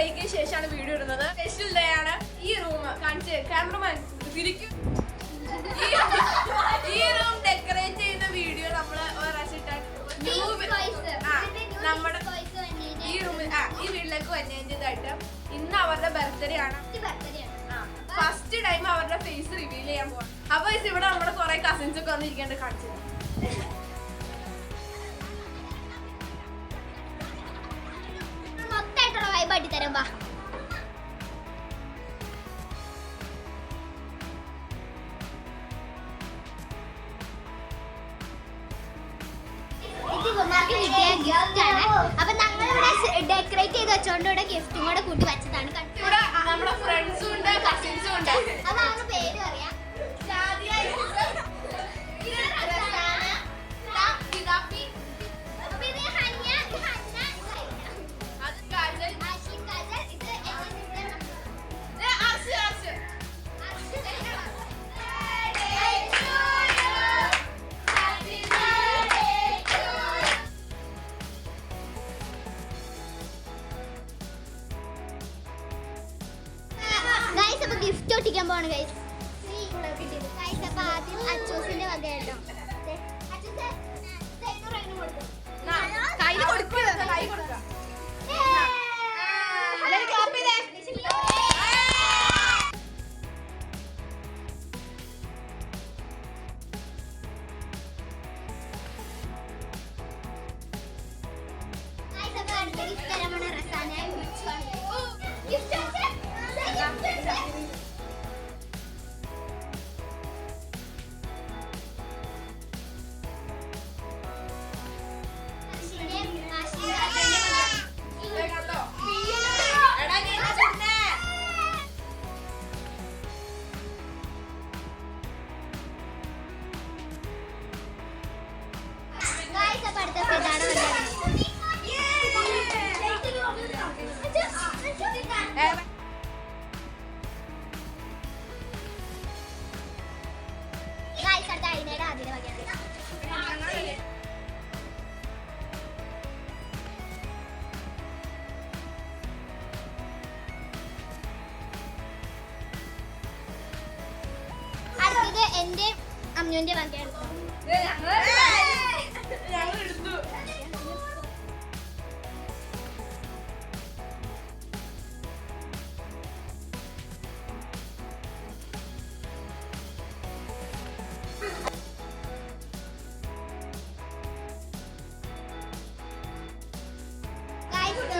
ബ്രേക്കിന് ശേഷമാണ് വീഡിയോ ഇടുന്നത്. സ്പെഷ്യൽ ഡേ ആണ്. ഈ റൂം കാണിച്ച് ക്യാമറമാൻ തിരിക്കും. ഈ റൂം ഡെക്കറേറ്റ് ചെയ്യുന്ന വീഡിയോ നമ്മള് നമ്മുടെ ഈ റൂമിൽ ഈ വീട്ടിലേക്ക് വന്നതായിട്ട് ഇന്ന് അവരുടെ ബർത്ത്ഡേ ആണ്. ഫസ്റ്റ് ടൈം അവരുടെ ഫേസ് റിവീൽ ചെയ്യാൻ പോവാം. അപ്പൊ ഇവിടെ നമ്മുടെ കുറെ കസിൻസ് ഒക്കെ വന്നിരിക്കേണ്ട കാണിച്ചത്. മൊത്തമായിട്ടുള്ള വൈബ് ആട്ടി തരാം. വാ അപ്പൊ ഞങ്ങളിവിടെ ഡെക്കറേറ്റ് ചെയ്ത് വെച്ചോണ്ട് ഇവിടെ ഗിഫ്റ്റും കൂടെ കൂട്ടി വെച്ചതാണ്. ഇവിടെ നമ്മുടെ ഫ്രണ്ട്സും ഉണ്ട് കസിൻസും ഉണ്ട്. അപ്പൊ അവരുടെ പേര് പറയാം. ഗിഫ്റ്റ് ഒട്ടിക്കാൻ പോവാണ് ഗൈസ്. അപ്പൊ ആദ്യം അച്ചൂസിന്റെ വകയാട്ടോ. എന്റെ അമ്മൂന്റെ വകയാണ്.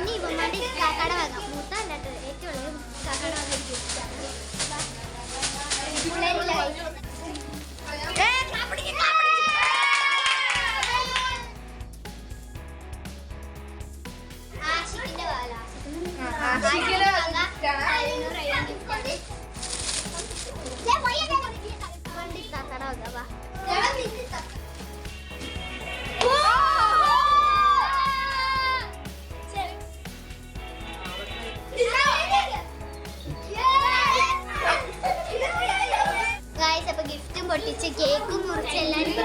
ഇനി ഇവന്മാരുടെ കാക്കാട വാങ്ങാം. മൂത്തല്ലാത്തത് ഏറ്റവും ഉള്ളത് കാക്കാട വാങ്ങാൻ. അപ്പൊ ഗിഫ്റ്റും പൊട്ടിച്ച് കേക്കും മുറിച്ച് എല്ലാരും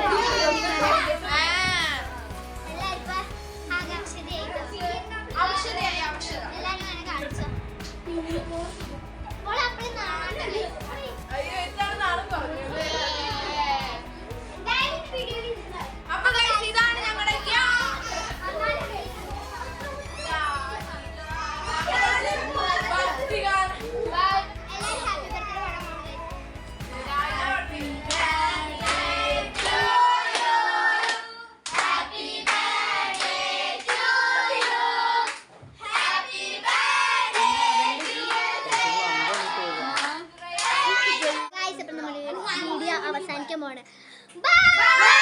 അവസാനിക്കാൻ പോണ്. ബൈ.